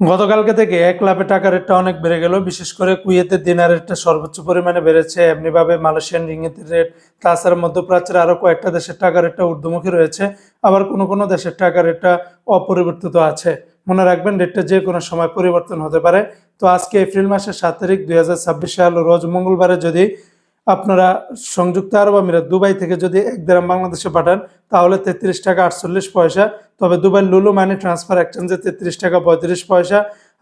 গতকালকে থেকে এক লাফে টাকার রেটটা অনেক বেড়ে গেল। বিশেষ করে কুয়েতের দিনার রেটটা সর্বোচ্চ পরিমাণে বেড়েছে। এমনিভাবে মালয়েশিয়ান রিঙ্গিতের রেট, তাছাড়া মধ্যপ্রাচ্যের আরও কয়েকটা দেশের টাকার রেটটা ঊর্ধ্বমুখী রয়েছে। আবার কোনো কোনো দেশের টাকার রেটটা অপরিবর্তিত আছে। মনে রাখবেন, রেটটা যে কোনো সময় পরিবর্তন হতে পারে। তো আজকে এপ্রিল মাসের 7 তারিখ 2026 সাল রোজ মঙ্গলবারে যদি আপনারা সংযুক্ত আরব আমিরাত দুবাই থেকে যদি 1 দিরহাম বাংলাদেশে পাঠান, তাহলে 33 টাকা 48 পয়সা। তবে দুবাই লুলু মানি ট্রান্সফার এক্সচেঞ্জে 33 টাকা 35 পয়সা,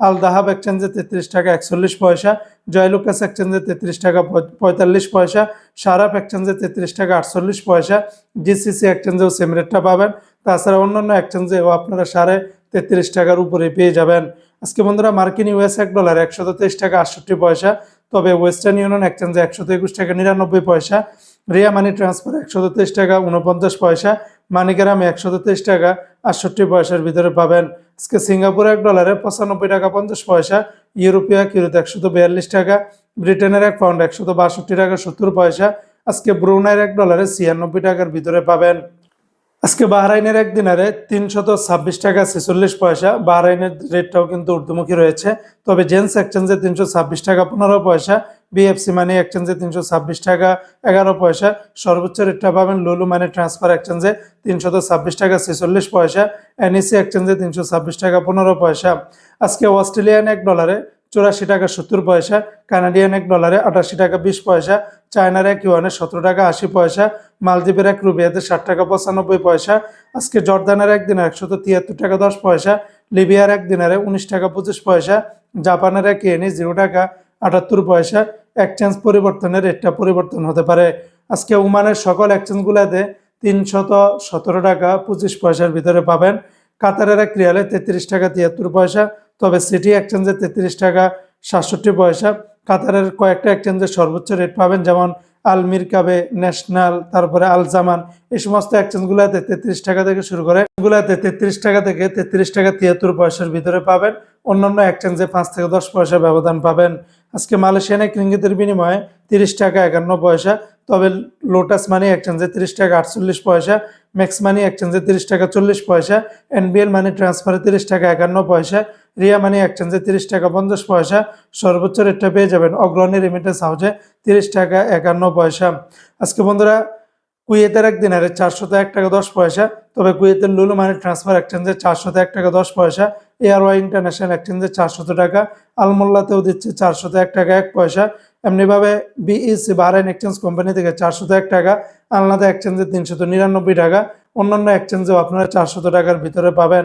আল দাহাব এক্সচেঞ্জে 33 টাকা 41 পয়সা, জয়লুকাস এক্সচেঞ্জে 33 টাকা 45 পয়সা, সারাপ এক্সচেঞ্জে 33 টাকা 48 পয়সা, জিসিসি এক্সচেঞ্জেও সেম রেটটা পাবেন। তাছাড়া অন্যান্য এক্সচেঞ্জেও আপনারা 33.5 টাকার উপরে পেয়ে যাবেন। আজকে বন্ধুরা মার্কিন ইউএস $1 123 টাকা 68 পয়সা। তবে ওয়েস্টার্ন ইউনিয়ন এক্সচেঞ্জে 121 টাকা 99 পয়সা, রিয়া মানি ট্রান্সফার 123 টাকা 49 পয়সা, মানিগ্রামে 123 টাকা 68 পয়সার ভিতরে পাবেন। আজকে সিঙ্গাপুর $1 95 টাকা 50 পয়সা, ইউরোপীয় ইউরোতে 142 টাকা, ব্রিটেনের এক পাউন্ড 162 টাকা 70 পয়সা। আজকে ব্রুনাইয়ের $1 96 টাকার ভিতরে পাবেন। আজকে বাহরাইনের এক দিনারে 326 টাকা 46 পয়সা। বাহরাইনের রেটটাও কিন্তু ঊর্ধ্বমুখী রয়েছে। তবে জেন্স এক্সচেঞ্জে 326 টাকা 15 পয়সা, বিএফসি মানি এক্সচেঞ্জে 326 টাকা 11 পয়সা। সর্বোচ্চ রেটটা পাবেন লুলু মানি ট্রান্সফার এক্সচেঞ্জে 326 টাকা 46 পয়সা, এনইসি এক্সচেঞ্জে 326 টাকা 15 পয়সা। আজকে অস্ট্রেলিয়ান $1 84 টাকা 70 পয়সা, কানাডিয়ান $1 88 টাকা 20 পয়সা, চায়নার এক ইউয়ানে 17 টাকা 80 পয়সা, মালদ্বীপের এক রুপিয়াতে 60 টাকা 95 পয়সা। আজকে জর্দানের এক দিনারে 173 টাকা 10 পয়সা, লিবিয়ার এক দিনারে 19 টাকা 25 পয়সা, জাপানের এক ইয়েনে 0 টাকা 78 পয়সা। এক্সচেঞ্জ পরিবর্তনের রেটটা পরিবর্তন হতে পারে। আজকে ওমানের সকল এক্সচেঞ্জগুলোতে 317 টাকা 25 পয়সার ভিতরে পাবেন। কাতারের এক রিয়ালে 33 টাকা 73 পয়সা। তবে সিটি এক্সচেঞ্জে 33 টাকা 67 পয়সা। কাতারের কয়েকটা এক্সচেঞ্জের সর্বোচ্চ রেট পাবেন, যেমন আল মিরকাবে, ন্যাশনাল, তারপরে আল জামান। এই সমস্ত এক্সচেঞ্জগুলোতে 33 টাকা থেকে শুরু করে, এগুলাতে 33 টাকা থেকে 33 টাকা 73 পয়সার ভিতরে পাবেন। অন্যান্য এক্সচেঞ্জে 5 থেকে 10 পয়সা ব্যবধান পাবেন। আজকে মালয়েশিয়ান এক রিঙ্গিতের বিনিময়ে 30 টাকা 51 পয়সা। তবে লোটাস মানি এক্সচেঞ্জে 30 টাকা 48 পয়সা, ম্যাক্স মানি এক্সচেঞ্জে 30 টাকা 40 পয়সা, এনবিএল মানি ট্রান্সফারে 30 টাকা 51 পয়সা, রিয়া মানি এক্সচেঞ্জে 30 টাকা 50 পয়সা। সর্বোচ্চ রেটটা পেয়ে যাবেন অগ্রণী রেমিটেন্স হাউসে 30 টাকা 51 পয়সা। আজকে বন্ধুরা কুয়েতের এক দিনারে 401 টাকা 10 পয়সা। তবে কুয়েতের লুলু মানি ট্রান্সফার এক্সচেঞ্জে 401 টাকা 10 পয়সা, এয়ারওয়াই ইন্টারন্যাশনাল এক্সচেঞ্জে 400 টাকা, আলমোল্লাতেও দিচ্ছে 401 টাকা 1 পয়সা। এমনিভাবে বিইসি বাহরাইন এক্সচেঞ্জ কোম্পানি থেকে 401 টাকা, আলনাদা এক্সচেঞ্জে 399 টাকা। অন্যান্য এক্সচেঞ্জেও আপনারা 400 টাকার ভিতরে পাবেন।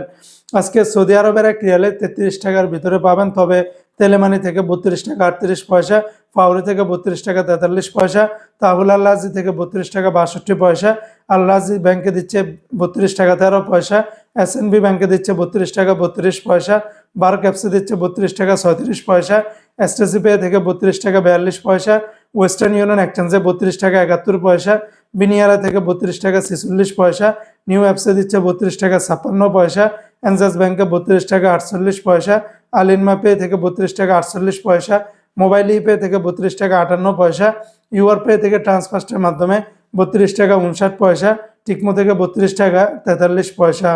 আজকে সৌদি আরবের এক রিয়ালে 33 টাকার ভিতরে পাবেন। তবে তেলেমানি থেকে 32 টাকা 38 পয়সা, ফাউরি থেকে 32 টাকা 43 পয়সা, তাহুল আল্লাজি থেকে 32 টাকা 62 পয়সা, আল্লাজি ব্যাংকে দিচ্ছে 32 টাকা 13 পয়সা, এসএনবি ব্যাংকে দিচ্ছে 32 টাকা 32 পয়সা, বার ক্যাপসি দিচ্ছে 32 টাকা 36 পয়সা, এসটিসি পে থেকে 32 টাকা 42 পয়সা, ওয়েস্টার্ন ইউনিয়ন এক্সচেঞ্জে 32 টাকা 71 পয়সা, বিনিয়ারা থেকে 32 টাকা 46 পয়সা, নিউ অ্যাপসে দিচ্ছে 32 টাকা 56 পয়সা, এনজাস ব্যাংকে 32 টাকা 48 পয়সা, আলিনমা পে থেকে 32 টাকা 48 পয়সা, মোবাইল ইপে থেকে 32 টাকা 58 পয়সা, ইউআর পে থেকে ট্রান্সফার্স্টের মাধ্যমে 32 টাকা 59 পয়সা, টিকমো থেকে 32 টাকা 43 পয়সা।